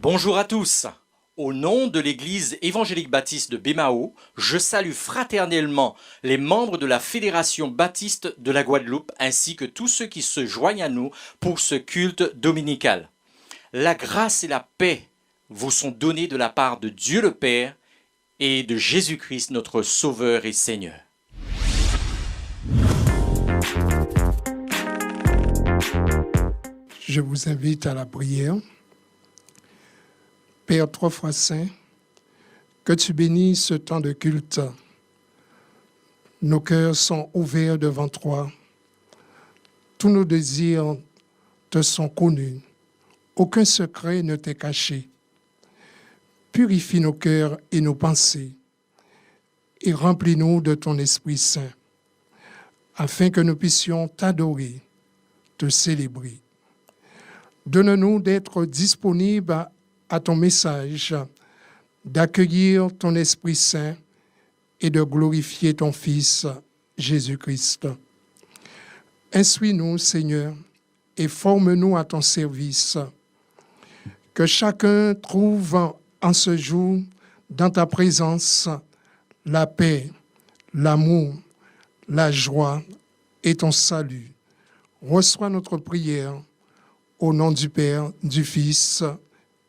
Bonjour à tous. Au nom de l'Église évangélique baptiste de Bémao, je salue fraternellement les membres de la Fédération baptiste de la Guadeloupe ainsi que tous ceux qui se joignent à nous pour ce culte dominical. La grâce et la paix vous sont données de la part de Dieu le Père et de Jésus-Christ notre Sauveur et Seigneur. Je vous invite à la prière. Père trois fois saint, que tu bénisses ce temps de culte. Nos cœurs sont ouverts devant toi. Tous nos désirs te sont connus. Aucun secret ne t'est caché. Purifie nos cœurs et nos pensées et remplis-nous de ton Esprit Saint, afin que nous puissions t'adorer, te célébrer. Donne-nous d'être disponibles à ton message, d'accueillir ton Esprit Saint et de glorifier ton Fils, Jésus-Christ. Instruis-nous, Seigneur, et forme-nous à ton service. Que chacun trouve en ce jour, dans ta présence, la paix, l'amour, la joie et ton salut. Reçois notre prière au nom du Père, du Fils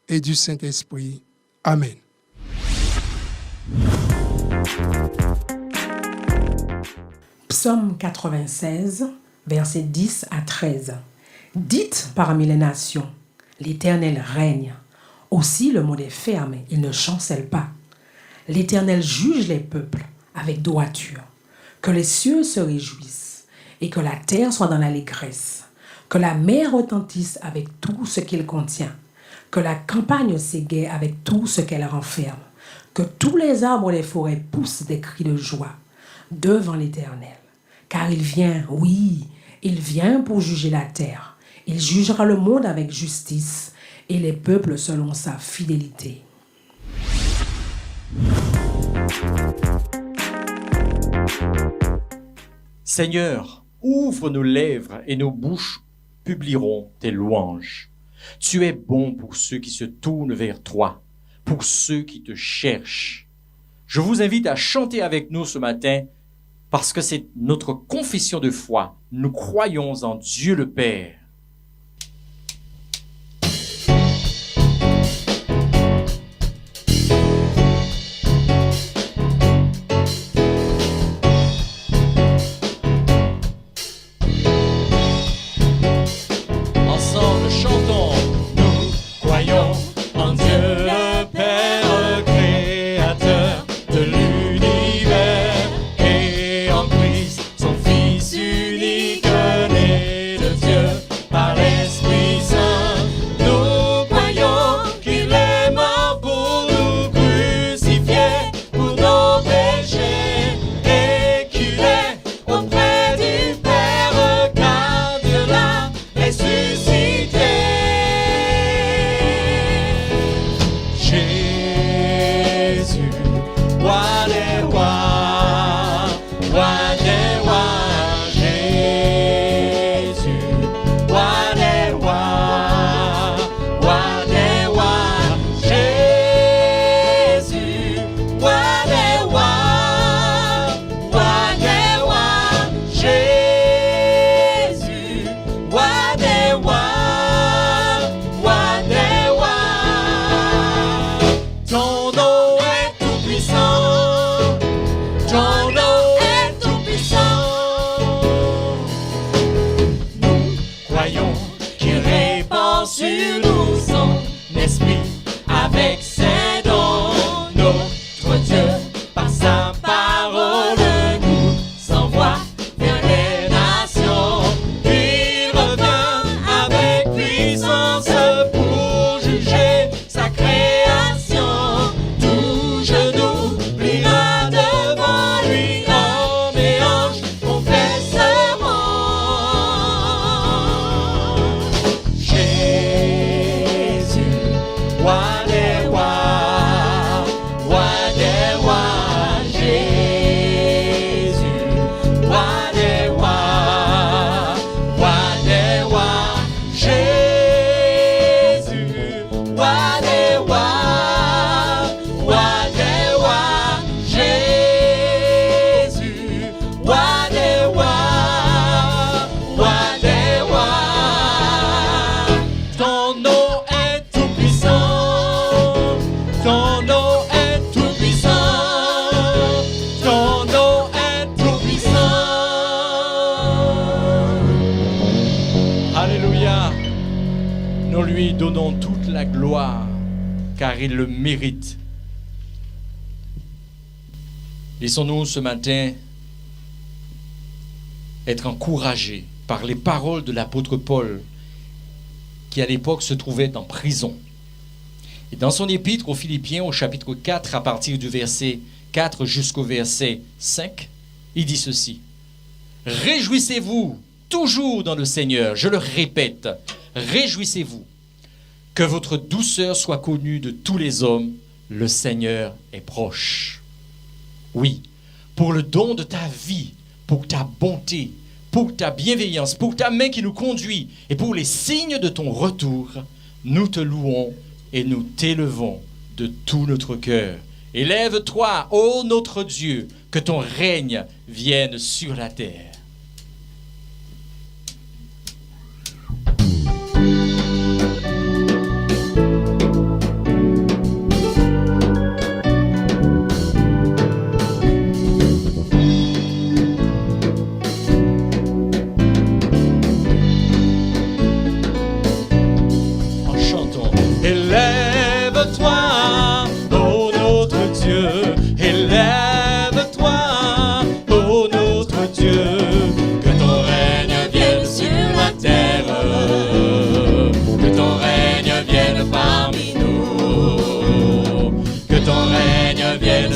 et du Saint-Esprit. Amen. Psaume 96, versets 10 à 13. Dites parmi les nations, l'Éternel règne. Aussi le monde est ferme, il ne chancelle pas. L'Éternel juge les peuples avec droiture. Que les cieux se réjouissent et que la terre soit dans l'allégresse. Que la mer retentisse avec tout ce qu'il contient. Que la campagne s'égaie avec tout ce qu'elle renferme. Que tous les arbres des forêts poussent des cris de joie devant l'Éternel. Car il vient, oui, il vient pour juger la terre. Il jugera le monde avec justice et les peuples selon sa fidélité. Seigneur, ouvre nos lèvres et nos bouches publieront tes louanges. Tu es bon pour ceux qui se tournent vers toi, pour ceux qui te cherchent. Je vous invite à chanter avec nous ce matin parce que c'est notre confession de foi. Nous croyons en Dieu le Père. Ensemble, chantons. Nous croyons en Dieu le Père, créateur de l'univers, et en Christ, son Fils unique, né de Dieu, nous lui donnons toute la gloire, car il le mérite. Laissons-nous ce matin être encouragés par les paroles de l'apôtre Paul, qui à l'époque se trouvait en prison. Et dans son épître aux Philippiens, au chapitre 4, à partir du verset 4 jusqu'au verset 5, il dit ceci: « Réjouissez-vous toujours dans le Seigneur. Je le répète, réjouissez-vous. Que votre douceur soit connue de tous les hommes. Le Seigneur est proche. » Oui, pour le don de ta vie, pour ta bonté, pour ta bienveillance, pour ta main qui nous conduit et pour les signes de ton retour, nous te louons et nous t'élevons de tout notre cœur. Élève-toi, ô notre Dieu, que ton règne vienne sur la terre.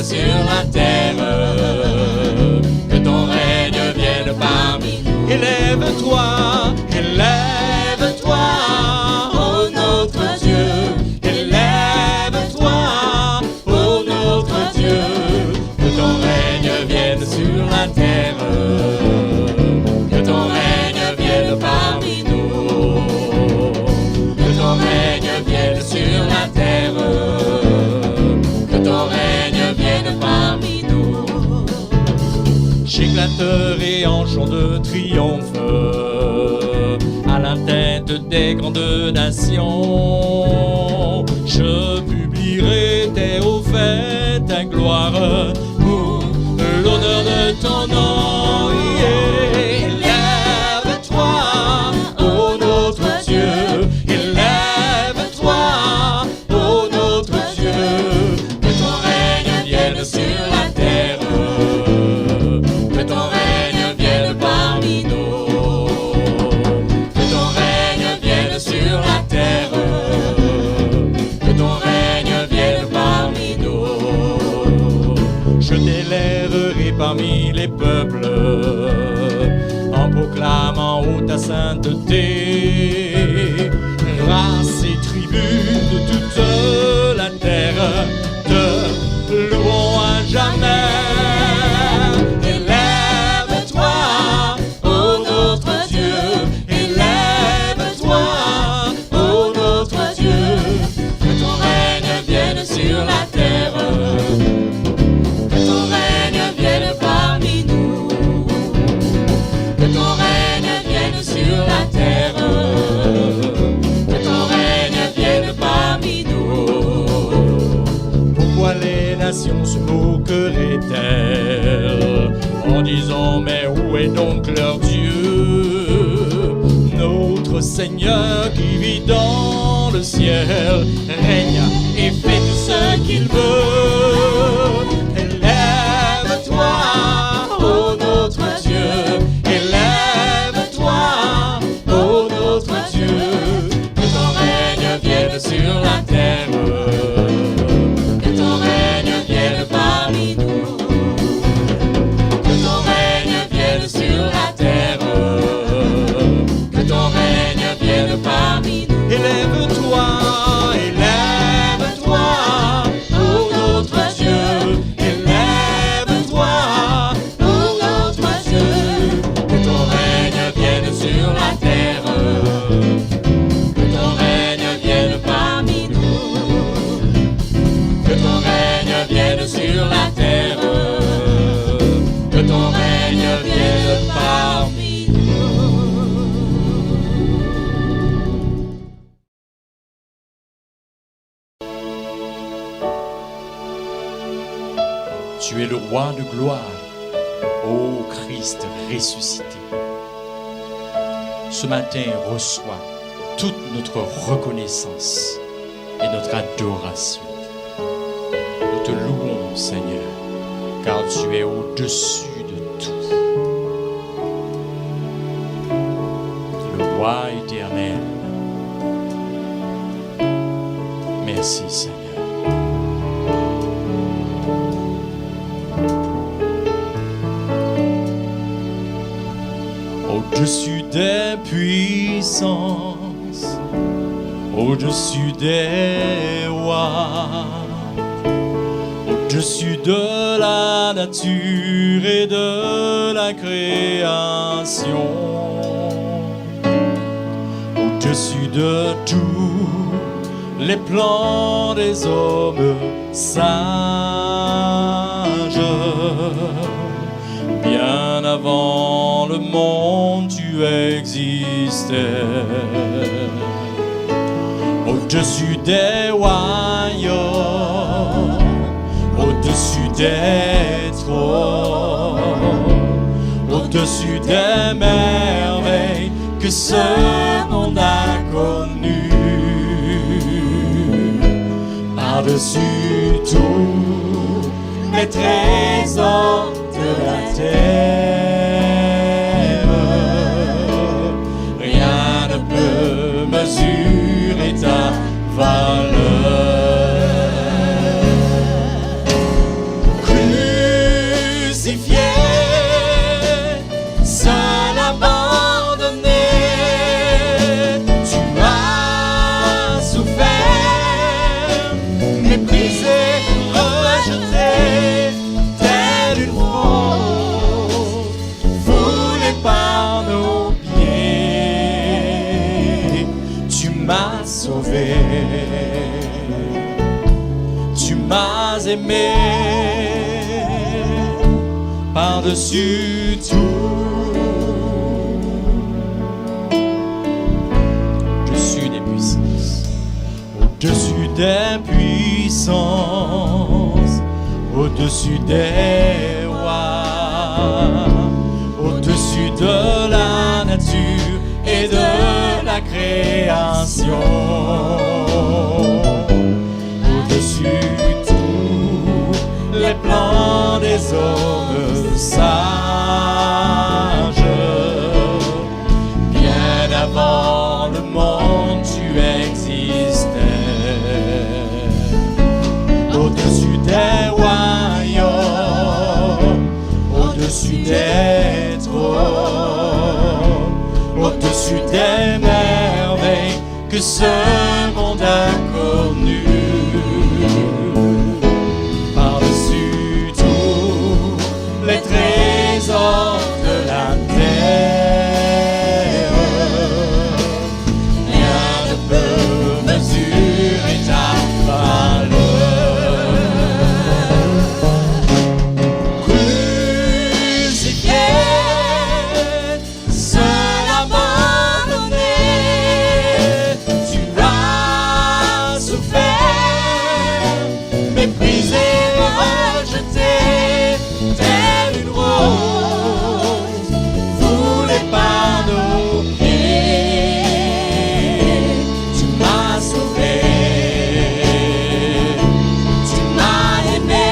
Sur la terre, que ton règne vienne parmi nous. Élève-toi, élève-toi, ô notre Dieu. Élève-toi, ô notre Dieu. Que ton règne vienne sur la terre, que ton règne vienne parmi nous. Que ton règne vienne sur la terre, que ton règne vienne parmi nous. J'éclaterai en chant de triomphe à la tête des grandes nations. Je publierai tes hauts faits, ta gloire, pour l'honneur de ton nom. Élève-toi, ô notre Dieu. Élève-toi, ô notre Dieu. Que ton règne vienne sur la terre, que ton règne vienne parmi nous. Que ton règne vienne sur la terre, que ton règne vienne parmi nous. Je t'élèverai parmi les peuples, en proclamant haut ta sainteté. Races et tribus de toute la terre te loueront à jamais. Élève-toi, ô notre Dieu. Élève-toi, ô notre Dieu. Que ton règne vienne sur la terre, que ton règne vienne parmi nous. Que ton règne vienne sur la terre, que ton règne vienne parmi nous. Pourquoi les nations se moqueraient-elles en disant mais où est donc leur Dieu? Notre Seigneur qui vit dans le ciel règne et fait tout ce qu'il veut. Élève-toi, ô notre Dieu. Élève-toi, ô notre Dieu. Que ton règne vienne sur la terre, que ton règne vienne parmi nous. Que ton règne vienne sur la terre, que ton règne vienne parmi nous. Élève-toi, élève-toi, ô notre Dieu. Élève-toi, ô notre Dieu. Que ton règne vienne sur la terre, que ton règne vienne parmi nous. Que ton règne vienne sur la terre, que ton règne vienne parmi nous. Tu es le roi de gloire, ô Christ ressuscité. Ce matin, reçois toute notre reconnaissance et notre adoration. Nous te louons, Seigneur, car tu es au-dessus de tout. Le roi éternel. Merci, Seigneur. Au-dessus des puissances, au-dessus des rois, au-dessus de la nature et de la création, au-dessus de tous les plans des hommes sages, bien avant le monde tu existais, au-dessus des royaumes, au-dessus des trônes, au-dessus des merveilles que ce monde a connues, par-dessus tous les trésors de la terre, rien ne peut mesurer ta valeur. Crucifié, seul abandonné, tu as souffert, méprisé, rejeté, tel une rose foulée par nos pieds. Tu m'as sauvé, tu m'as aimé, par-dessus tout. Au-dessus des puissances, au-dessus des puissances, au-dessus des rois, au-dessus de la nature et de la création, au-dessus de tous les plans des hommes sages, bien avant le monde tu existais, au-dessus des royaumes, au-dessus des trônes, au-dessus des merveilles que ce monde a connues, par-dessus tous les trésors de la terre, rien ne peut mesurer ta valeur. Crucifié, seul abandonné, tu as souffert, méprisé, rejeté, tel une rose foulée par nos pieds. Tu m'as sauvé, tu m'as aimé,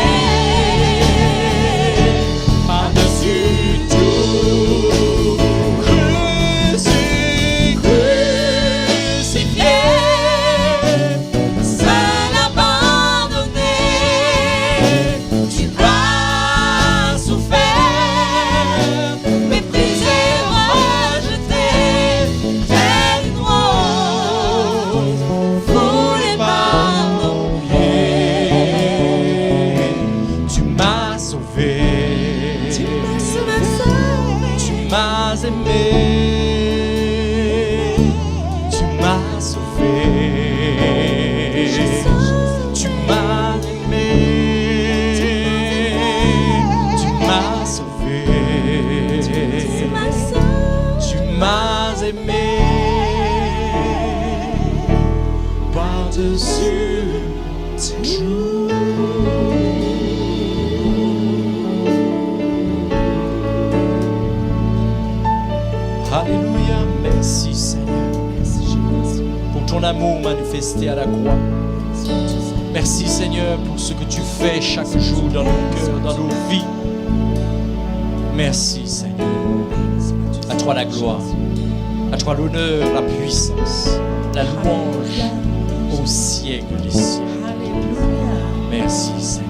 par-dessus tout. Crucifié, seul abandonné, tu as souffert, méprisé, rejeté, tel une rose foulée par nos pieds. Tu m'as sauvé, tu m'as aimé, tu m'as sauvé, tu m'as aimé, tu m'as sauvé, tu m'as aimé, par-dessus tout. Alléluia, merci Seigneur, merci Jésus. ton amour manifesté à la croix. Merci Seigneur pour ce que tu fais chaque jour dans nos cœurs, dans nos vies. Merci Seigneur. À toi la gloire, à toi l'honneur, la puissance, la louange au siècle des siècles. Merci Seigneur.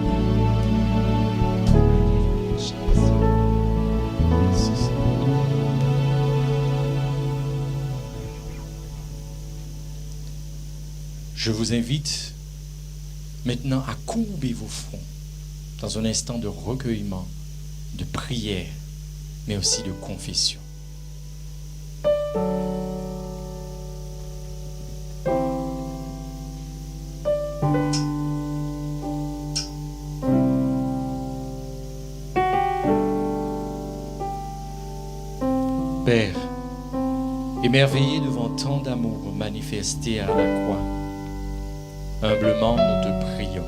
Je vous invite maintenant à courber vos fronts dans un instant de recueillement, de prière, mais aussi de confession. Père, émerveillé devant tant d'amour manifesté à la croix, humblement nous te prions.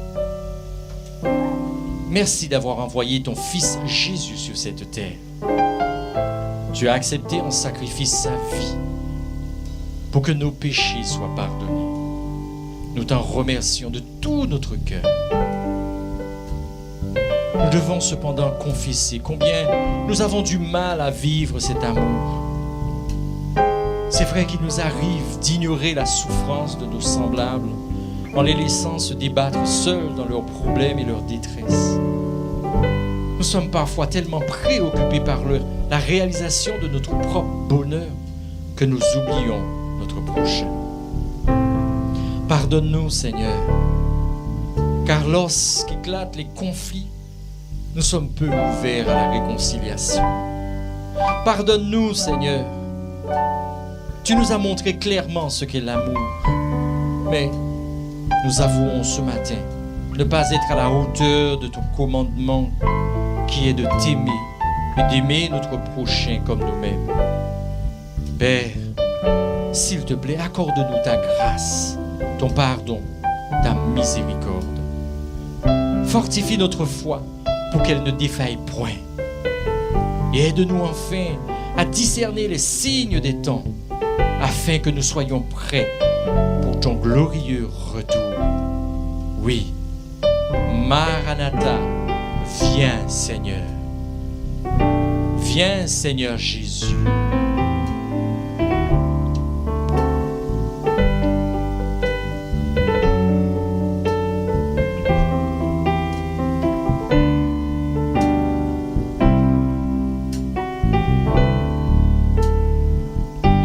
Merci d'avoir envoyé ton Fils Jésus sur cette terre. Tu as accepté en sacrifice sa vie pour que nos péchés soient pardonnés. Nous t'en remercions de tout notre cœur. Nous devons cependant confesser combien nous avons du mal à vivre cet amour. C'est vrai qu'il nous arrive d'ignorer la souffrance de nos semblables en les laissant se débattre seuls dans leurs problèmes et leur détresse. Nous sommes parfois tellement préoccupés par la réalisation de notre propre bonheur que nous oublions notre prochain. Pardonne-nous, Seigneur, car lorsqu'éclatent les conflits, nous sommes peu ouverts à la réconciliation. Pardonne-nous, Seigneur. Tu nous as montré clairement ce qu'est l'amour, mais nous avouons ce matin ne pas être à la hauteur de ton commandement qui est de t'aimer et d'aimer notre prochain comme nous-mêmes. Père, s'il te plaît, accorde-nous ta grâce, ton pardon, ta miséricorde. Fortifie notre foi pour qu'elle ne défaille point. Et aide-nous enfin à discerner les signes des temps afin que nous soyons prêts pour ton glorieux retour. Oui, Maranatha, viens Seigneur. Viens Seigneur Jésus.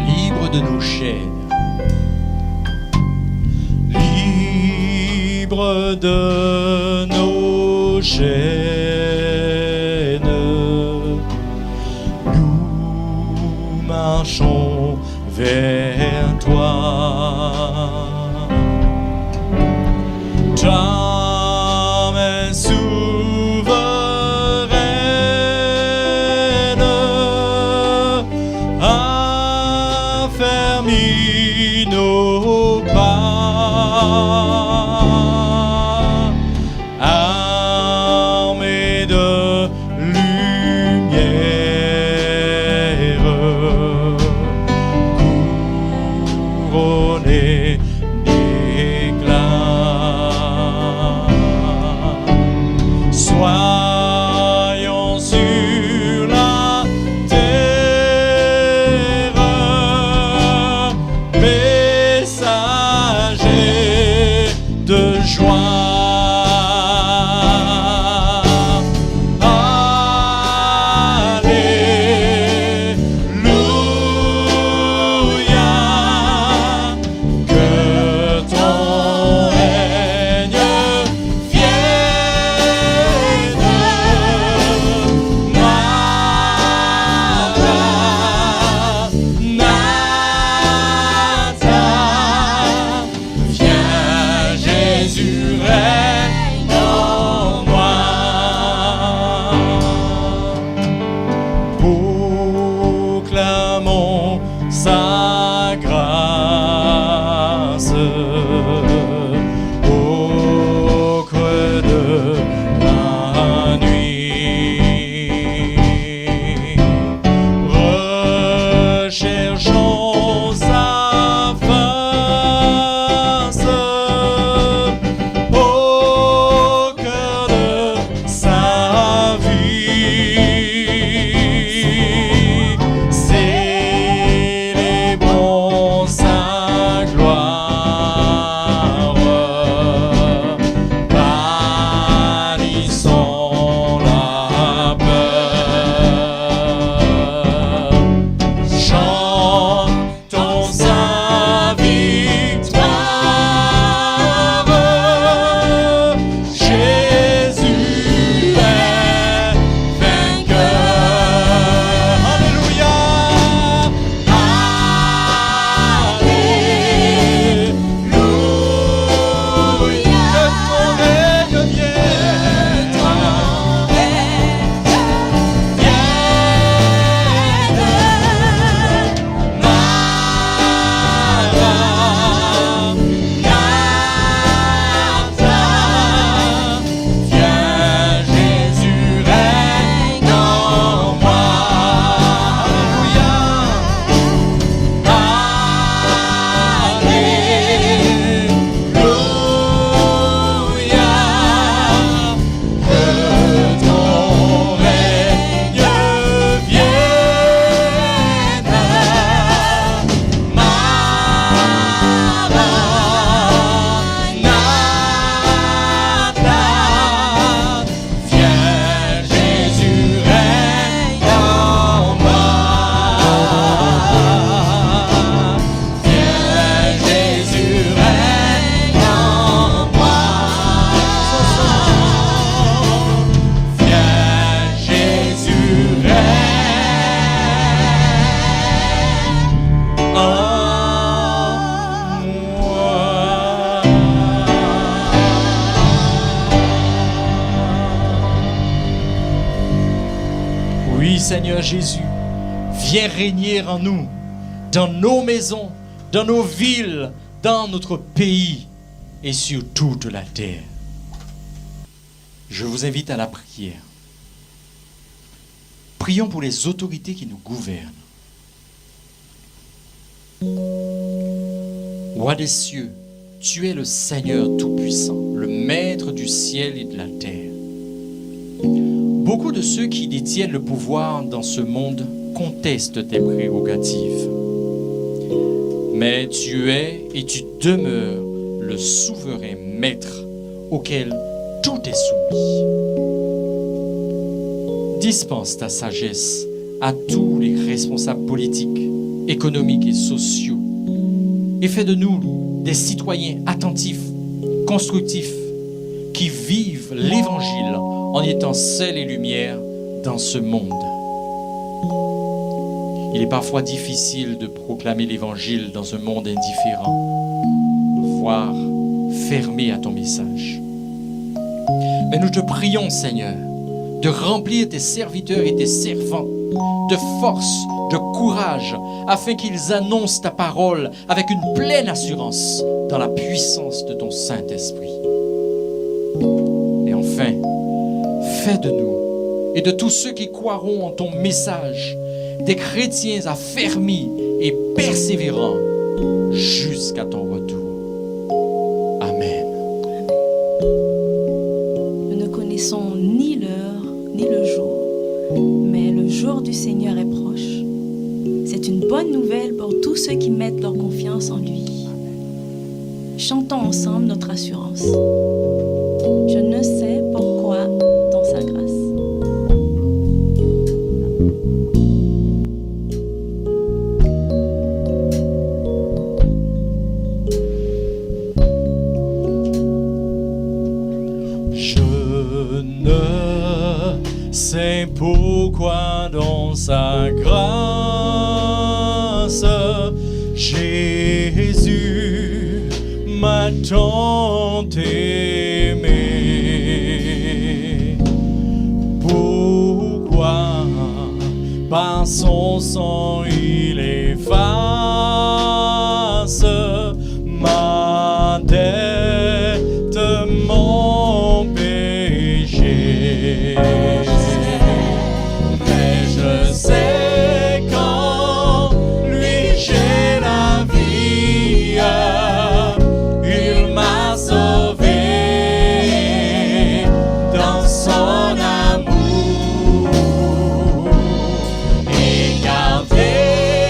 Libre de nos chaînes. Libre de nos chaînes, nous marchons vers toi. Ta main souveraine affermit nos pas. Armée de lumière, couronnée d'éclat, soyons sur la terre, messagers de joie. Proclamons sa grâce au creux de la nuit. Recherchons sa face Seigneur Jésus, viens régner en nous, dans nos maisons, dans nos villes, dans notre pays et sur toute la terre. Je vous invite à la prière. Prions pour les autorités qui nous gouvernent. Roi des cieux, tu es le Seigneur Tout-Puissant, le Maître du ciel et de la terre. Beaucoup de ceux qui détiennent le pouvoir dans ce monde contestent tes prérogatives. Mais tu es et tu demeures le souverain Maître auquel tout est soumis. Dispense ta sagesse à tous les responsables politiques, économiques et sociaux et fais de nous des citoyens attentifs, constructifs, qui vivent l'Évangile en étant sel et lumière dans ce monde. Il est parfois difficile de proclamer l'Évangile dans un monde indifférent, voire fermé à ton message. Mais nous te prions, Seigneur, de remplir tes serviteurs et tes servantes de force, de courage, afin qu'ils annoncent ta parole avec une pleine assurance dans la puissance de ton Saint-Esprit. Et enfin, fais de nous et de tous ceux qui croiront en ton message des chrétiens affermis et persévérants jusqu'à ton retour. Amen. Nous ne connaissons ni l'heure ni le jour, mais le jour du Seigneur est proche. C'est une bonne nouvelle pour tous ceux qui mettent leur confiance en lui. Chantons ensemble notre assurance. Je ne sais pourquoi dans sa grâce. Je ne sais pourquoi dans sa grâce, Jésus m'a tant aimé. Pourquoi par son sang il efface ma dette, mon péché. Mais je sais qu'en lui j'ai la vie, il m'a sauvé dans son amour et gardé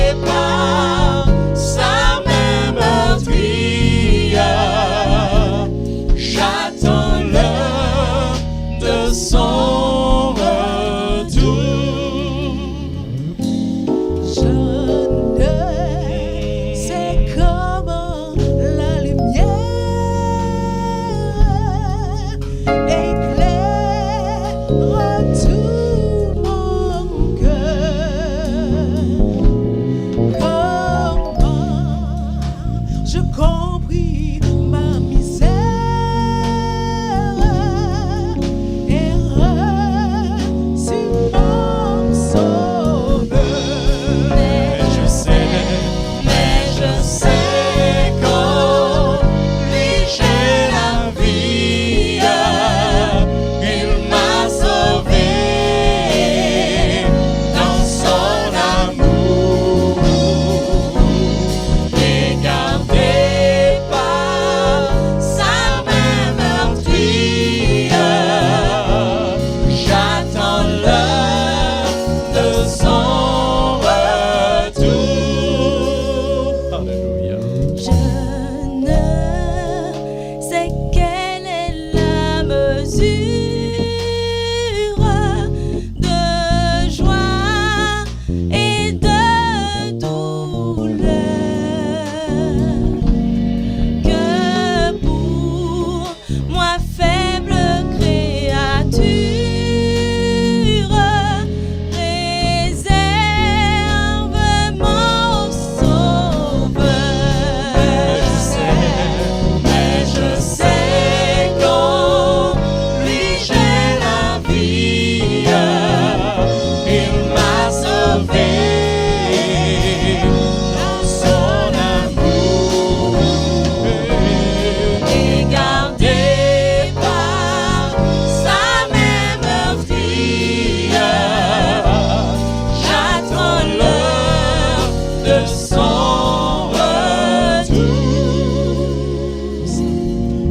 de son retour.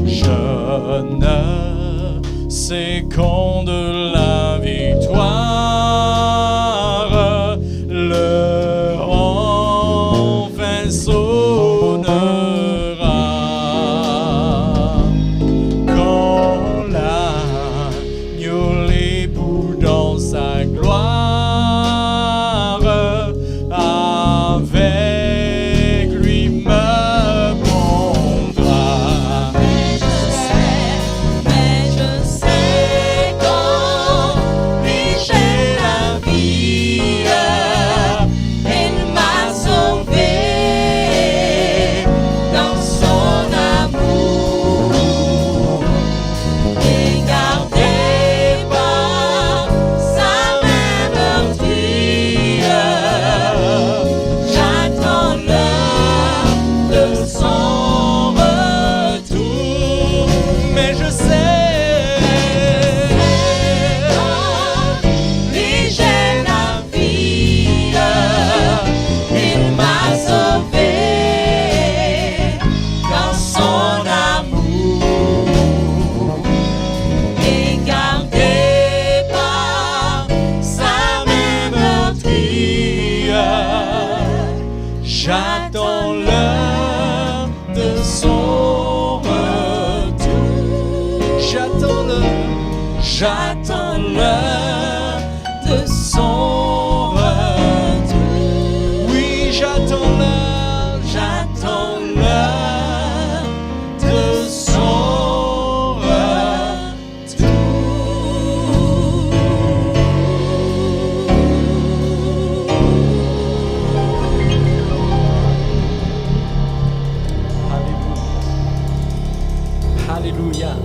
Je ne sais quand de la victoire, l'heure enfin sonnera. Quand l'agneau l'époux dans sa gloire, avec lui me prendra. Mais je sais quand lui j'ai la vie, il m'a sauvé dans son amour et gardé par sa main meurtrière. J'attends l'heure de son retour, Mais je sais, lui j'ai la vie, il m'a sauvé dans son amour et gardé par sa main meurtrière. j'attends l'heure de son retour. J'attends l'heure de son retour. Oui, j'attends l'heure de son Alléluia.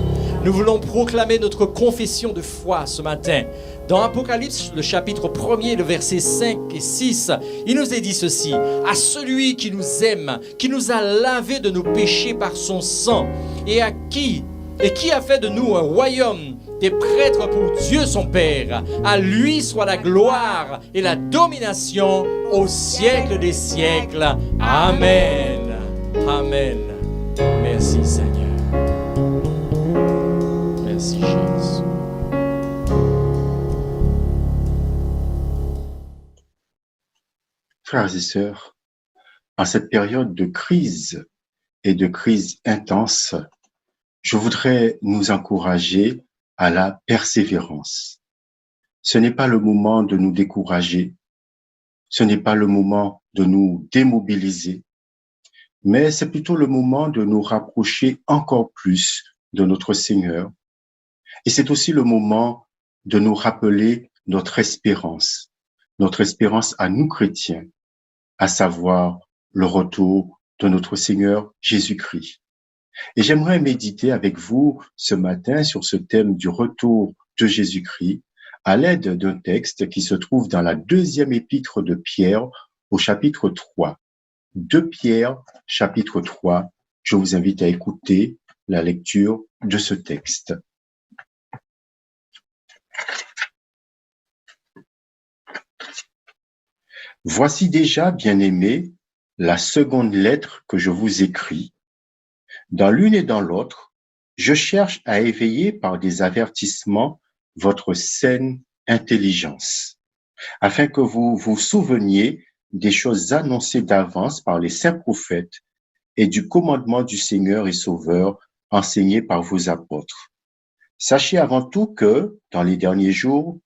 Nous voulons proclamer notre confession de foi ce matin. Dans Apocalypse, le chapitre 1er, le verset 5 et 6, il nous est dit ceci: à celui qui nous aime, qui nous a lavés de nos péchés par son sang, et qui a fait de nous un royaume, des prêtres pour Dieu son Père. À lui soit la gloire et la domination au siècle des siècles. Amen. Amen. Merci Seigneur. Merci Jésus. Frères et sœurs, en cette période de crise et de crise intense, je voudrais nous encourager à la persévérance. Ce n'est pas le moment de nous décourager, ce n'est pas le moment de nous démobiliser, mais c'est plutôt le moment de nous rapprocher encore plus de notre Seigneur. Et c'est aussi le moment de nous rappeler notre espérance à nous chrétiens, à savoir le retour de notre Seigneur Jésus-Christ. Et j'aimerais méditer avec vous ce matin sur ce thème du retour de Jésus-Christ à l'aide d'un texte qui se trouve dans la deuxième épître de Pierre au chapitre 3. 2 Pierre, chapitre 3. Je vous invite à écouter la lecture de ce texte. Voici déjà, bien-aimés, la seconde lettre que je vous écris. Dans l'une et dans l'autre, je cherche à éveiller par des avertissements votre saine intelligence, afin que vous vous souveniez des choses annoncées d'avance par les saints prophètes et du commandement du Seigneur et Sauveur enseigné par vos apôtres. Sachez avant tout que, dans les derniers jours,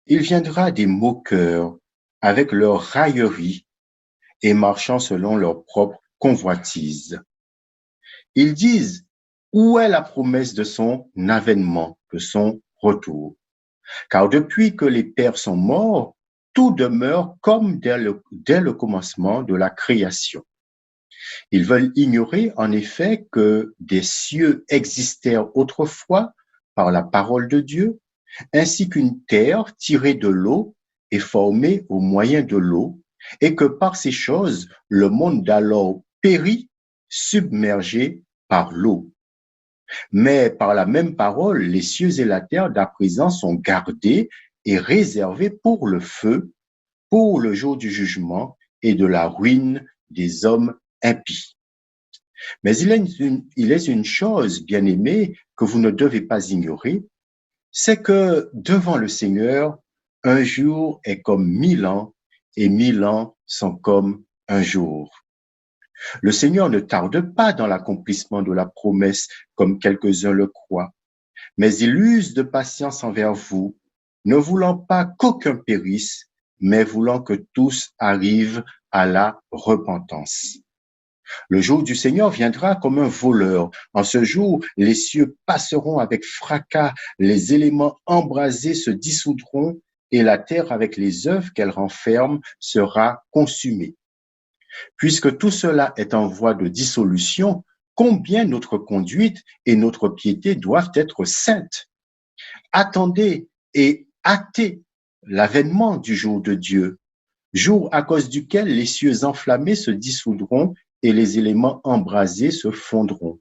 il viendra des moqueurs avec leurs railleries et marchant selon leur propre convoitise. Ils disent, où est la promesse de son avènement, de son retour? Car depuis que les pères sont morts, tout demeure comme dès le commencement de la création. Ils veulent ignorer en effet que des cieux existèrent autrefois par la parole de Dieu, ainsi qu'une terre tirée de l'eau et formée au moyen de l'eau, et que par ces choses, le monde d'alors périt, submergé par l'eau. Mais par la même parole, les cieux et la terre d'à présent sont gardés et réservés pour le feu, pour le jour du jugement et de la ruine des hommes impies. Mais il est une chose, bien-aimés, que vous ne devez pas ignorer, c'est que devant le Seigneur, un jour est comme 1000 ans et 1000 ans sont comme un jour. Le Seigneur ne tarde pas dans l'accomplissement de la promesse comme quelques-uns le croient, mais il use de patience envers vous, ne voulant pas qu'aucun périsse, mais voulant que tous arrivent à la repentance. Le jour du Seigneur viendra comme un voleur. En ce jour, les cieux passeront avec fracas, les éléments embrasés se dissoudront et la terre avec les œuvres qu'elle renferme sera consumée. Puisque tout cela est en voie de dissolution, combien notre conduite et notre piété doivent être saintes. Attendez et hâtez l'avènement du jour de Dieu, jour à cause duquel les cieux enflammés se dissoudront et les éléments embrasés se fondront.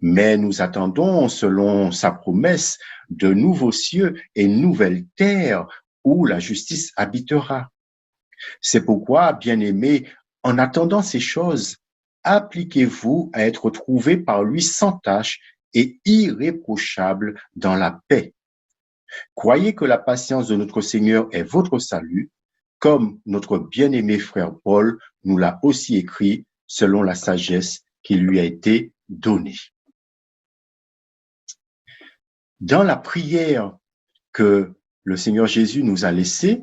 Mais nous attendons, selon sa promesse, de nouveaux cieux et une nouvelle terre où la justice habitera. C'est pourquoi, bien-aimés, en attendant ces choses, appliquez-vous à être trouvés par lui sans tache et irréprochables dans la paix. Croyez que la patience de notre Seigneur est votre salut, comme notre bien-aimé frère Paul nous l'a aussi écrit selon la sagesse qui lui a été donnée. Dans la prière que le Seigneur Jésus nous a laissée,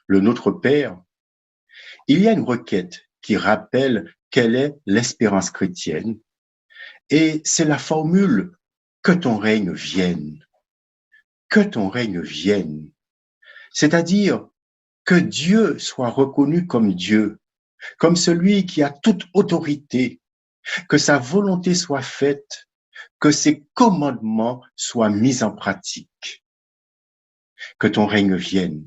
le Notre Père, il y a une requête qui rappelle quelle est l'espérance chrétienne, et c'est la formule « que ton règne vienne ». Que ton règne vienne, c'est-à-dire que Dieu soit reconnu comme Dieu, comme celui qui a toute autorité, que sa volonté soit faite, que ses commandements soient mis en pratique. Que ton règne vienne.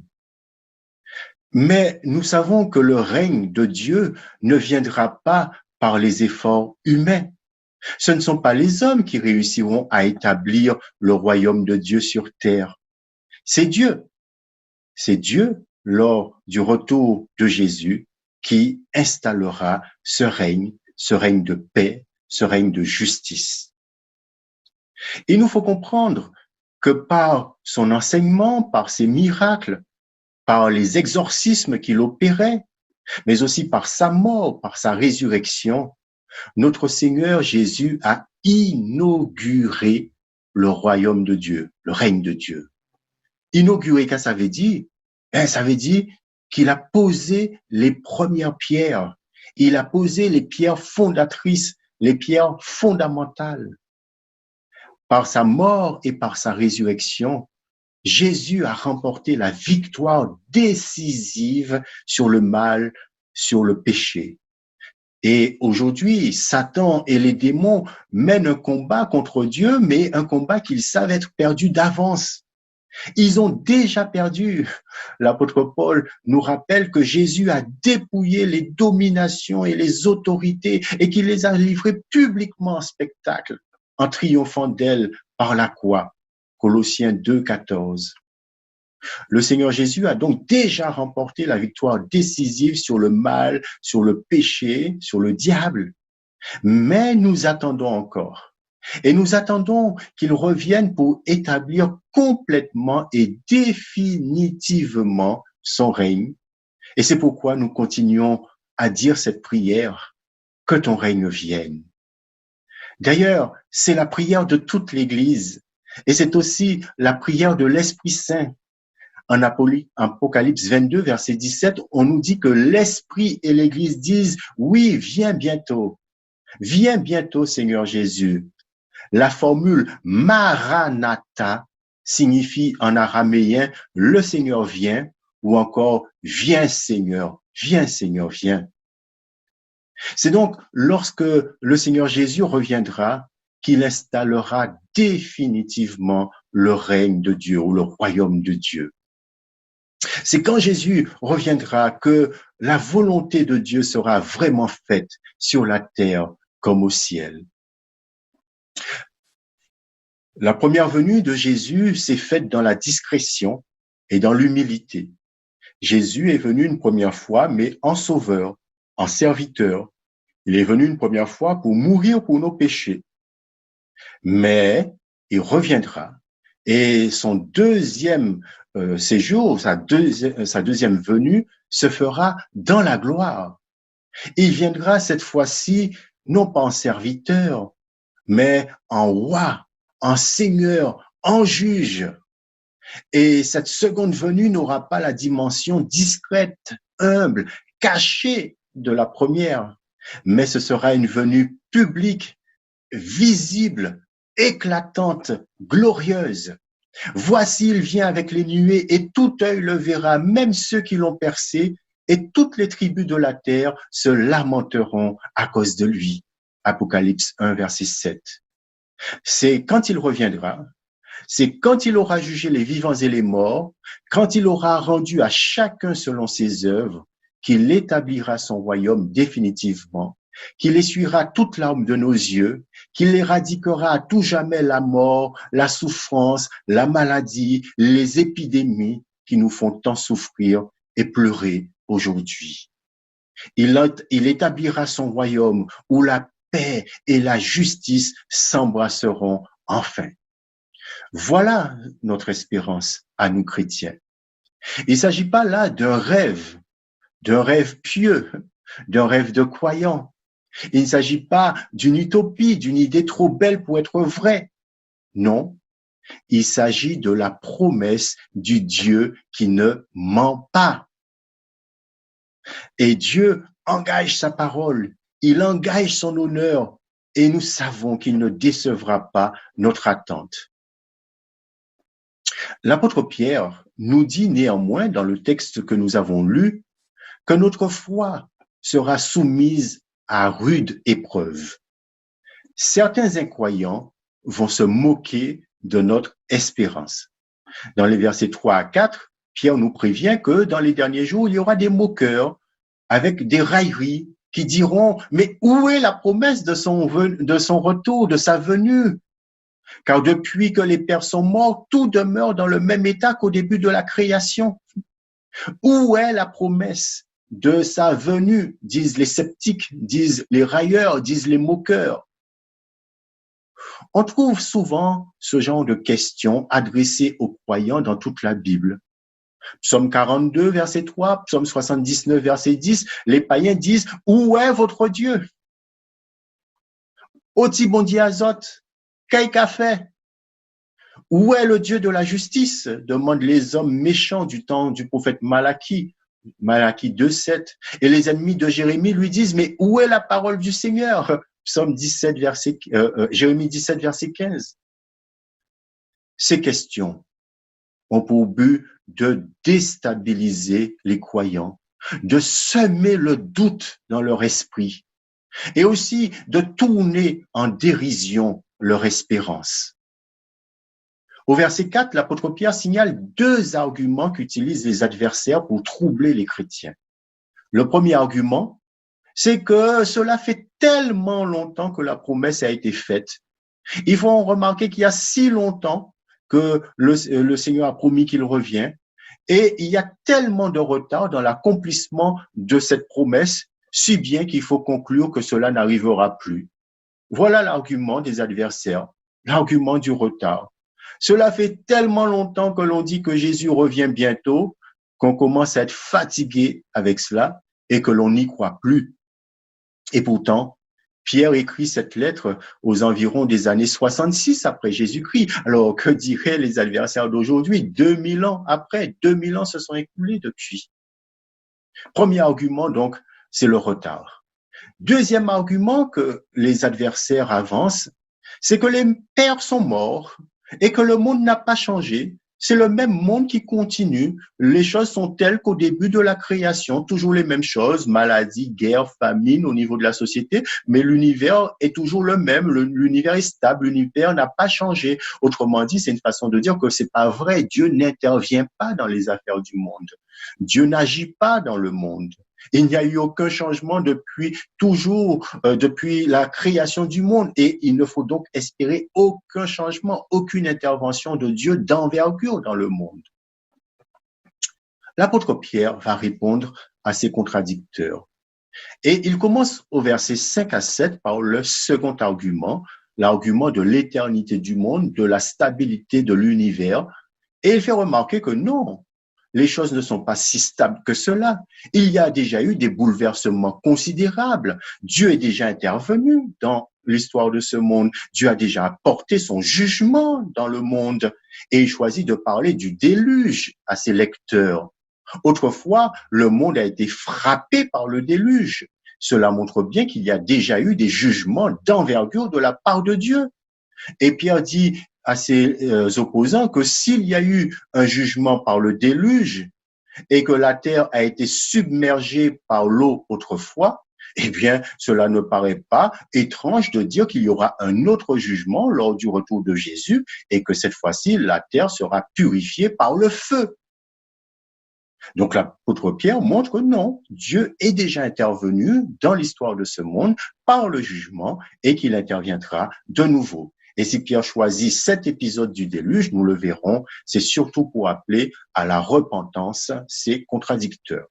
Mais nous savons que le règne de Dieu ne viendra pas par les efforts humains. Ce ne sont pas les hommes qui réussiront à établir le royaume de Dieu sur terre. C'est Dieu. C'est Dieu, lors du retour de Jésus, qui installera ce règne de paix, ce règne de justice. Il nous faut comprendre que par son enseignement, par ses miracles, par les exorcismes qu'il opérait, mais aussi par sa mort, par sa résurrection, notre Seigneur Jésus a inauguré le royaume de Dieu, le règne de Dieu. Inauguré, qu'est-ce que ça veut dire? Ça veut dire qu'il a posé les premières pierres. Il a posé les pierres fondatrices, les pierres fondamentales. Par sa mort et par sa résurrection, Jésus a remporté la victoire décisive sur le mal, sur le péché. Et aujourd'hui, Satan et les démons mènent un combat contre Dieu, mais un combat qu'ils savent être perdu d'avance. Ils ont déjà perdu. L'apôtre Paul nous rappelle que Jésus a dépouillé les dominations et les autorités et qu'il les a livrées publiquement en spectacle, en triomphant d'elles par la croix. Colossiens 2, 14. Le Seigneur Jésus a donc déjà remporté la victoire décisive sur le mal, sur le péché, sur le diable. Mais nous attendons encore. Et nous attendons qu'il revienne pour établir complètement et définitivement son règne. Et c'est pourquoi nous continuons à dire cette prière, que ton règne vienne. D'ailleurs, c'est la prière de toute l'Église et c'est aussi la prière de l'Esprit Saint. En Apocalypse 22, verset 17, on nous dit que l'Esprit et l'Église disent « Oui, viens bientôt, Seigneur Jésus ». La formule « Maranatha » signifie en araméen « Le Seigneur vient » ou encore « Viens Seigneur, viens ». C'est donc lorsque le Seigneur Jésus reviendra qu'il installera définitivement le règne de Dieu ou le royaume de Dieu. C'est quand Jésus reviendra que la volonté de Dieu sera vraiment faite sur la terre comme au ciel. La première venue de Jésus s'est faite dans la discrétion et dans l'humilité. Jésus est venu une première fois, mais en sauveur, en serviteur. Il est venu une première fois pour mourir pour nos péchés. Mais il reviendra. Et son deuxième séjour, sa deuxième venue se fera dans la gloire. Il viendra cette fois-ci, non pas en serviteur, mais en roi, en seigneur, en juge. Et cette seconde venue n'aura pas la dimension discrète, humble, cachée de la première, mais ce sera une venue publique, visible, éclatante, glorieuse. Voici, il vient avec les nuées et tout œil le verra, même ceux qui l'ont percé, et toutes les tribus de la terre se lamenteront à cause de lui. Apocalypse 1, verset 7. C'est quand il reviendra, c'est quand il aura jugé les vivants et les morts, quand il aura rendu à chacun selon ses œuvres, qu'il établira son royaume définitivement, qu'il essuiera toute larme de nos yeux, qu'il éradiquera à tout jamais la mort, la souffrance, la maladie, les épidémies qui nous font tant souffrir et pleurer aujourd'hui. Il établira son royaume où la paix et la justice s'embrasseront enfin. Voilà notre espérance à nous chrétiens. Il ne s'agit pas là d'un rêve pieux, d'un rêve de croyant. Il ne s'agit pas d'une utopie, d'une idée trop belle pour être vraie. Non, il s'agit de la promesse du Dieu qui ne ment pas. Et Dieu engage sa parole, il engage son honneur et nous savons qu'il ne décevra pas notre attente. L'apôtre Pierre nous dit néanmoins dans le texte que nous avons lu que notre foi sera soumise à rude épreuve. Certains incroyants vont se moquer de notre espérance. Dans les versets 3 à 4, Pierre nous prévient que dans les derniers jours, il y aura des moqueurs avec des railleries qui diront « Mais où est la promesse de son retour, de sa venue ?» Car depuis que les pères sont morts, tout demeure dans le même état qu'au début de la création. Où est la promesse de sa venue, disent les sceptiques, disent les railleurs, disent les moqueurs. On trouve souvent ce genre de questions adressées aux croyants dans toute la Bible. Psaume 42, verset 3, Psaume 79, verset 10, les païens disent « Où est votre Dieu ?» Oti bondi azot, qu'est-ce qu'a fait? Où est le Dieu de la justice? Demandent les hommes méchants du temps du prophète Malachie. Malachie 2,7. Et les ennemis de Jérémie lui disent, mais où est la parole du Seigneur? Psaume 17, Jérémie 17, verset 15. Ces questions ont pour but de déstabiliser les croyants, de semer le doute dans leur esprit et aussi de tourner en dérision leur espérance. Au verset 4, l'apôtre Pierre signale deux arguments qu'utilisent les adversaires pour troubler les chrétiens. Le premier argument, c'est que cela fait tellement longtemps que la promesse a été faite. Ils font remarquer qu'il y a si longtemps que le Seigneur a promis qu'il revient et il y a tellement de retard dans l'accomplissement de cette promesse, si bien qu'il faut conclure que cela n'arrivera plus. Voilà l'argument des adversaires, l'argument du retard. Cela fait tellement longtemps que l'on dit que Jésus revient bientôt qu'on commence à être fatigué avec cela et que l'on n'y croit plus. Et pourtant, Pierre écrit cette lettre aux environs des années 66 après Jésus-Christ. Alors, que diraient les adversaires d'aujourd'hui? 2000 ans après, 2000 ans se sont écoulés depuis. Premier argument, donc, c'est le retard. Deuxième argument que les adversaires avancent, c'est que les pères sont morts et que le monde n'a pas changé. C'est le même monde qui continue. Les choses sont telles qu'au début de la création, toujours les mêmes choses, maladies, guerre, famine au niveau de la société, mais l'univers est toujours le même, l'univers est stable, l'univers n'a pas changé. Autrement dit, c'est une façon de dire que c'est pas vrai. Dieu n'intervient pas dans les affaires du monde. Dieu n'agit pas dans le monde. Il n'y a eu aucun changement depuis la création du monde et il ne faut donc espérer aucun changement, aucune intervention de Dieu d'envergure dans le monde. L'apôtre Pierre va répondre à ces contradicteurs. Et il commence au verset 5 à 7 par le second argument, l'argument de l'éternité du monde, de la stabilité de l'univers. Et il fait remarquer que non, les choses ne sont pas si stables que cela. Il y a déjà eu des bouleversements considérables. Dieu est déjà intervenu dans l'histoire de ce monde. Dieu a déjà apporté son jugement dans le monde et il choisit de parler du déluge à ses lecteurs. Autrefois, le monde a été frappé par le déluge. Cela montre bien qu'il y a déjà eu des jugements d'envergure de la part de Dieu. Et Pierre dit à ses opposants que s'il y a eu un jugement par le déluge et que la terre a été submergée par l'eau autrefois, eh bien, cela ne paraît pas étrange de dire qu'il y aura un autre jugement lors du retour de Jésus et que cette fois-ci, la terre sera purifiée par le feu. Donc l'apôtre Pierre montre que non, Dieu est déjà intervenu dans l'histoire de ce monde par le jugement et qu'il interviendra de nouveau. Et si Pierre choisit cet épisode du déluge, nous le verrons, c'est surtout pour appeler à la repentance ses contradicteurs.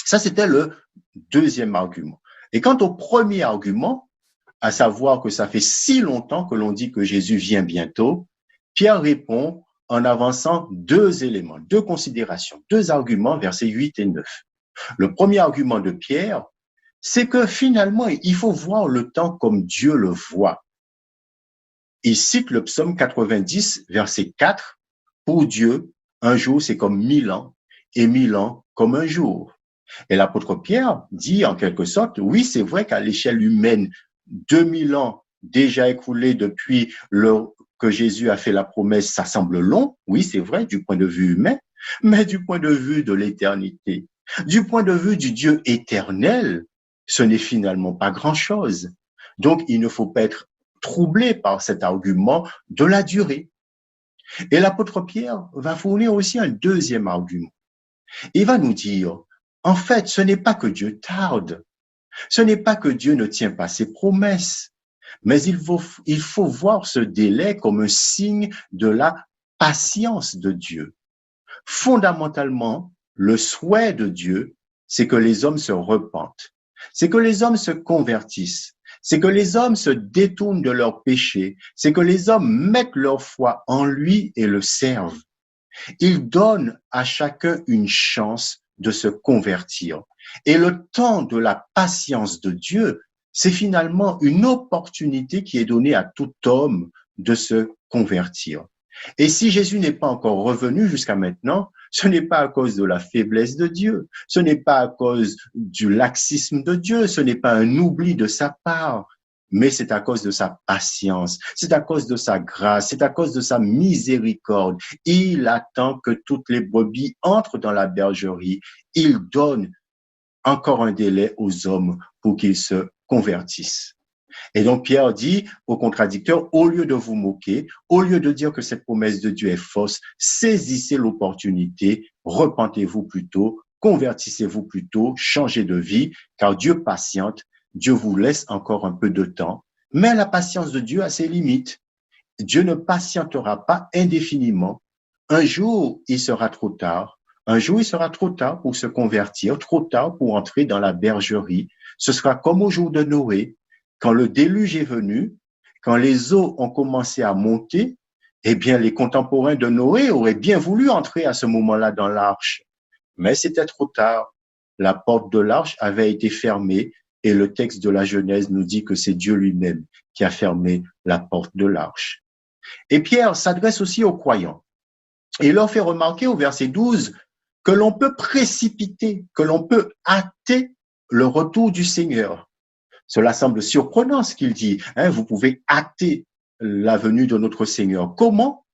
Ça, c'était le deuxième argument. Et quant au premier argument, à savoir que ça fait si longtemps que l'on dit que Jésus vient bientôt, Pierre répond en avançant deux éléments, deux considérations, deux arguments, versets 8 et 9. Le premier argument de Pierre, c'est que finalement, il faut voir le temps comme Dieu le voit. Il cite le psaume 90, verset 4. Pour Dieu, un jour, c'est comme 1000 ans, et 1000 ans comme un jour. Et l'apôtre Pierre dit en quelque sorte, oui, c'est vrai qu'à l'échelle humaine, 2000 ans déjà écoulés depuis que Jésus a fait la promesse, ça semble long. Oui, c'est vrai, du point de vue humain, mais du point de vue de l'éternité, du point de vue du Dieu éternel, ce n'est finalement pas grand-chose. Donc, il ne faut pas être troublé par cet argument de la durée. Et l'apôtre Pierre va fournir aussi un deuxième argument. Il va nous dire, en fait, ce n'est pas que Dieu tarde, ce n'est pas que Dieu ne tient pas ses promesses, mais il faut voir ce délai comme un signe de la patience de Dieu. Fondamentalement, le souhait de Dieu, c'est que les hommes se repentent, c'est que les hommes se convertissent, c'est que les hommes se détournent de leurs péchés, c'est que les hommes mettent leur foi en lui et le servent. Il donne à chacun une chance de se convertir. Et le temps de la patience de Dieu, c'est finalement une opportunité qui est donnée à tout homme de se convertir. Et si Jésus n'est pas encore revenu jusqu'à maintenant, ce n'est pas à cause de la faiblesse de Dieu, ce n'est pas à cause du laxisme de Dieu, ce n'est pas un oubli de sa part, mais c'est à cause de sa patience, c'est à cause de sa grâce, c'est à cause de sa miséricorde. Il attend que toutes les brebis entrent dans la bergerie. Il donne encore un délai aux hommes pour qu'ils se convertissent. Et donc Pierre dit aux contradicteurs, au lieu de vous moquer, au lieu de dire que cette promesse de Dieu est fausse, saisissez l'opportunité, repentez-vous plutôt, convertissez-vous plutôt, changez de vie, car Dieu patiente, Dieu vous laisse encore un peu de temps, mais la patience de Dieu a ses limites. Dieu ne patientera pas indéfiniment. Un jour, il sera trop tard. Un jour, il sera trop tard pour se convertir, trop tard pour entrer dans la bergerie. Ce sera comme au jour de Noé, quand le déluge est venu, quand les eaux ont commencé à monter, eh bien, les contemporains de Noé auraient bien voulu entrer à ce moment-là dans l'arche. Mais c'était trop tard. La porte de l'arche avait été fermée et le texte de la Genèse nous dit que c'est Dieu lui-même qui a fermé la porte de l'arche. Et Pierre s'adresse aussi aux croyants. Et il leur fait remarquer au verset 12 que l'on peut précipiter, que l'on peut hâter le retour du Seigneur. Cela semble surprenant ce qu'il dit. Vous pouvez hâter la venue de notre Seigneur. Comment?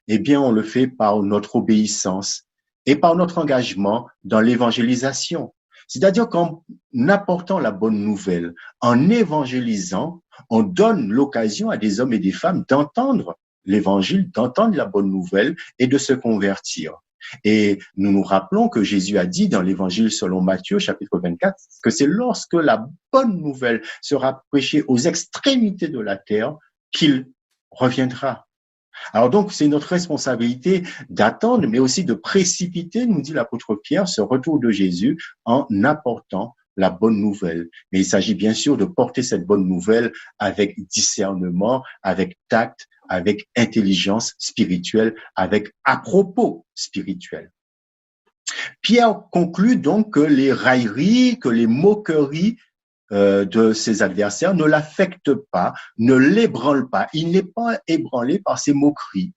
Eh bien, on le fait par notre obéissance et par notre engagement dans l'évangélisation. C'est-à-dire qu'en apportant la bonne nouvelle, en évangélisant, on donne l'occasion à des hommes et des femmes d'entendre l'évangile, d'entendre la bonne nouvelle et de se convertir. Et nous nous rappelons que Jésus a dit dans l'évangile selon Matthieu, chapitre 24, que c'est lorsque la bonne nouvelle sera prêchée aux extrémités de la terre qu'il reviendra. Alors donc, c'est notre responsabilité d'attendre, mais aussi de précipiter, nous dit l'apôtre Pierre, ce retour de Jésus en apportant la bonne nouvelle. Mais il s'agit bien sûr de porter cette bonne nouvelle avec discernement, avec tact, avec intelligence spirituelle, avec à-propos spirituel. Pierre conclut donc que les railleries, que les moqueries de ses adversaires ne l'affectent pas, ne l'ébranlent pas. Il n'est pas ébranlé par ces moqueries.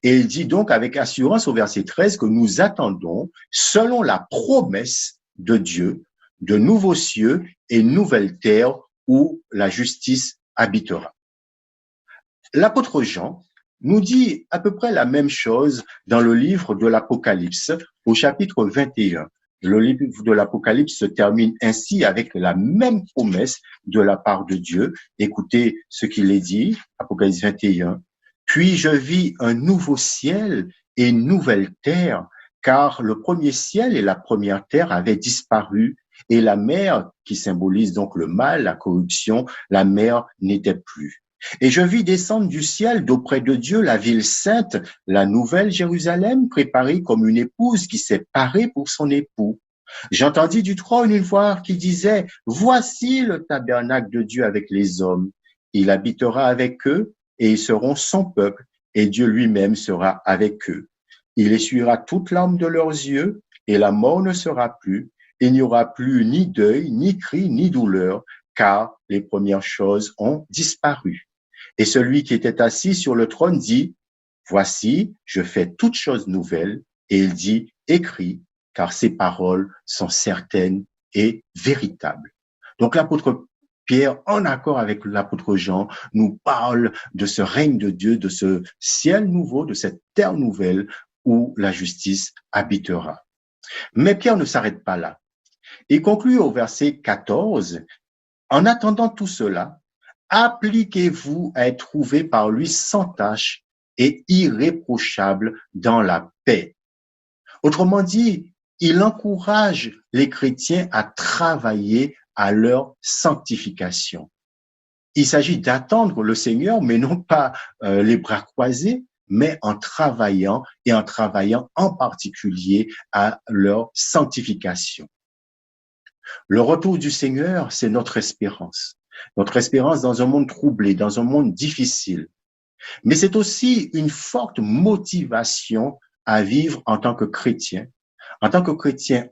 Et il dit donc avec assurance au verset 13 que nous attendons, selon la promesse de Dieu, de nouveaux cieux et nouvelles terres où la justice habitera. L'apôtre Jean nous dit à peu près la même chose dans le livre de l'Apocalypse, au chapitre 21. Le livre de l'Apocalypse se termine ainsi avec la même promesse de la part de Dieu. Écoutez ce qu'il est dit, Apocalypse 21. Puis je vis un nouveau ciel et une nouvelle terre, car le premier ciel et la première terre avaient disparu, et la mer, qui symbolise donc le mal, la corruption, la mer n'était plus. Et je vis descendre du ciel d'auprès de Dieu la ville sainte, la nouvelle Jérusalem, préparée comme une épouse qui s'est parée pour son époux. J'entendis du trône une voix qui disait, « Voici le tabernacle de Dieu avec les hommes. Il habitera avec eux et ils seront son peuple, et Dieu lui-même sera avec eux. Il essuiera toute larme de leurs yeux et la mort ne sera plus. Il n'y aura plus ni deuil, ni cri, ni douleur, car les premières choses ont disparu. » Et celui qui était assis sur le trône dit, « Voici, je fais toutes choses nouvelles. » Et il dit, « Écris, car ces paroles sont certaines et véritables. » Donc l'apôtre Pierre, en accord avec l'apôtre Jean, nous parle de ce règne de Dieu, de ce ciel nouveau, de cette terre nouvelle où la justice habitera. Mais Pierre ne s'arrête pas là. Il conclut au verset 14, « En attendant tout cela, appliquez-vous à être trouvé par lui sans tache et irréprochable dans la paix. » Autrement dit, il encourage les chrétiens à travailler à leur sanctification. Il s'agit d'attendre le Seigneur, mais non pas les bras croisés, mais en travaillant en particulier à leur sanctification. Le retour du Seigneur, c'est notre espérance. Notre espérance dans un monde troublé, dans un monde difficile. Mais c'est aussi une forte motivation à vivre en tant que chrétien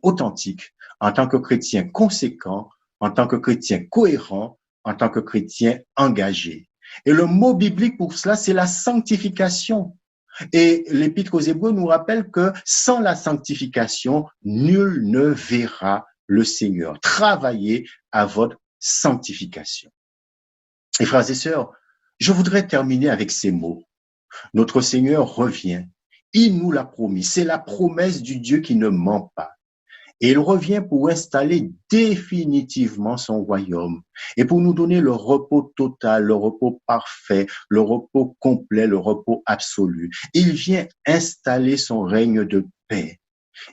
authentique, en tant que chrétien conséquent, en tant que chrétien cohérent, en tant que chrétien engagé. Et le mot biblique pour cela, c'est la sanctification. Et l'Épître aux Hébreux nous rappelle que sans la sanctification, nul ne verra le Seigneur. Travaillez à votre sanctification. Et frères et sœurs, je voudrais terminer avec ces mots. Notre Seigneur revient. Il nous l'a promis. C'est la promesse du Dieu qui ne ment pas. Et il revient pour installer définitivement son royaume et pour nous donner le repos total, le repos parfait, le repos complet, le repos absolu. Il vient installer son règne de paix.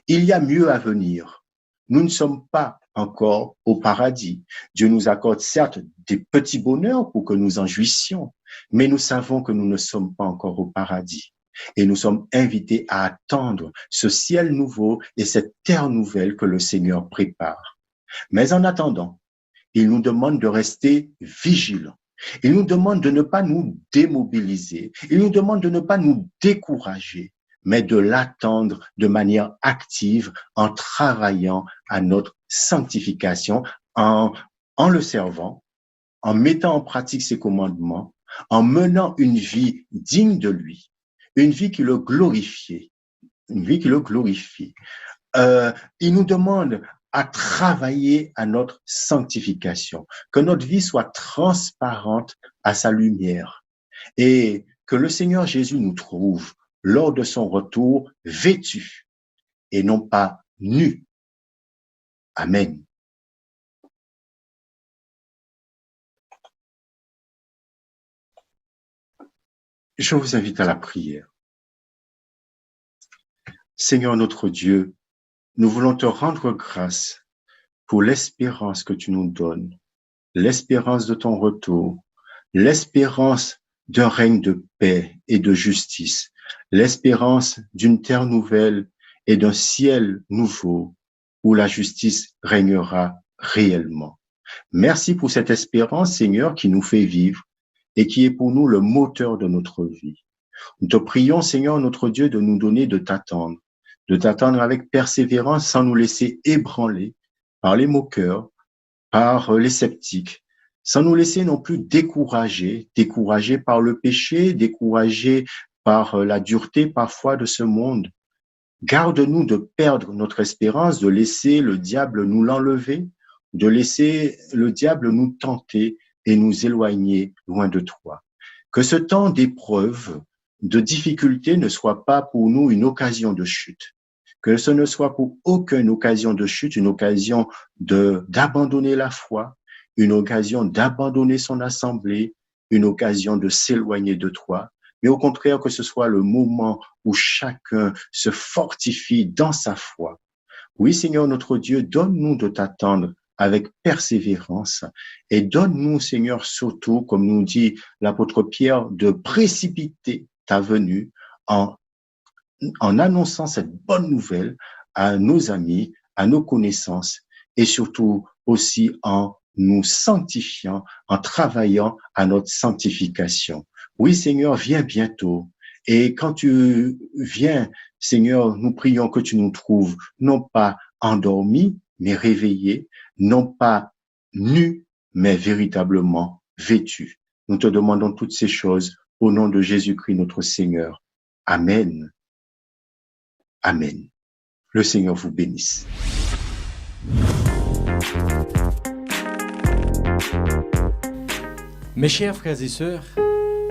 Il y a mieux à venir. Nous ne sommes pas encore au paradis. Dieu nous accorde certes des petits bonheurs pour que nous en jouissions, mais nous savons que nous ne sommes pas encore au paradis. Et nous sommes invités à attendre ce ciel nouveau et cette terre nouvelle que le Seigneur prépare. Mais en attendant, il nous demande de rester vigilants. Il nous demande de ne pas nous démobiliser. Il nous demande de ne pas nous décourager, mais de l'attendre de manière active en travaillant à notre sanctification, en le servant, en mettant en pratique ses commandements, en menant une vie digne de lui. Une vie qui le glorifie. Une vie qui le glorifie. Il nous demande à travailler à notre sanctification, que notre vie soit transparente à sa lumière et que le Seigneur Jésus nous trouve lors de son retour vêtus et non pas nus. Amen. Je vous invite à la prière. Seigneur notre Dieu, nous voulons te rendre grâce pour l'espérance que tu nous donnes, l'espérance de ton retour, l'espérance d'un règne de paix et de justice, l'espérance d'une terre nouvelle et d'un ciel nouveau où la justice régnera réellement. Merci pour cette espérance, Seigneur, qui nous fait vivre et qui est pour nous le moteur de notre vie. Nous te prions, Seigneur, notre Dieu, de nous donner de t'attendre avec persévérance sans nous laisser ébranler par les moqueurs, par les sceptiques, sans nous laisser non plus découragés par le péché, découragés par la dureté parfois de ce monde. Garde-nous de perdre notre espérance, de laisser le diable nous l'enlever, de laisser le diable nous tenter et nous éloigner loin de toi. Que ce temps d'épreuve, de difficulté ne soit pas pour nous une occasion de chute. Que ce ne soit pour aucune occasion de chute, une occasion d'abandonner la foi, une occasion d'abandonner son assemblée, une occasion de s'éloigner de toi, mais au contraire que ce soit le moment où chacun se fortifie dans sa foi. Oui, Seigneur notre Dieu, donne-nous de t'attendre avec persévérance et donne-nous, Seigneur, surtout, comme nous dit l'apôtre Pierre, de précipiter ta venue en annonçant cette bonne nouvelle à nos amis, à nos connaissances et surtout aussi en nous sanctifiant, en travaillant à notre sanctification. Oui, Seigneur, viens bientôt. Et quand tu viens, Seigneur, nous prions que tu nous trouves non pas endormis, mais réveillés, non pas nus, mais véritablement vêtus. Nous te demandons toutes ces choses au nom de Jésus-Christ, notre Seigneur. Amen. Amen. Le Seigneur vous bénisse. Mes chers frères et sœurs,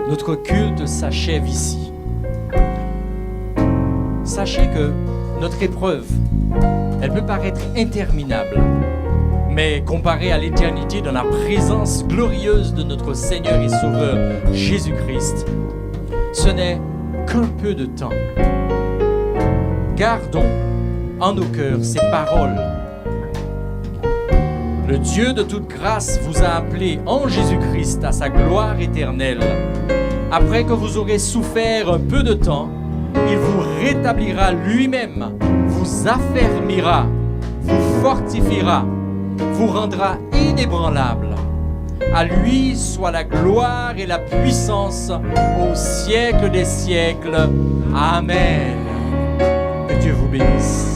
notre culte s'achève ici. Sachez que notre épreuve, elle peut paraître interminable, mais comparée à l'éternité dans la présence glorieuse de notre Seigneur et Sauveur Jésus-Christ, ce n'est qu'un peu de temps. Gardons en nos cœurs ces paroles. Le Dieu de toute grâce vous a appelé en Jésus-Christ à sa gloire éternelle. Après que vous aurez souffert un peu de temps, il vous rétablira lui-même, vous affermira, vous fortifiera, vous rendra inébranlable. À lui soit la gloire et la puissance au siècle des siècles. Amen. Que Dieu vous bénisse.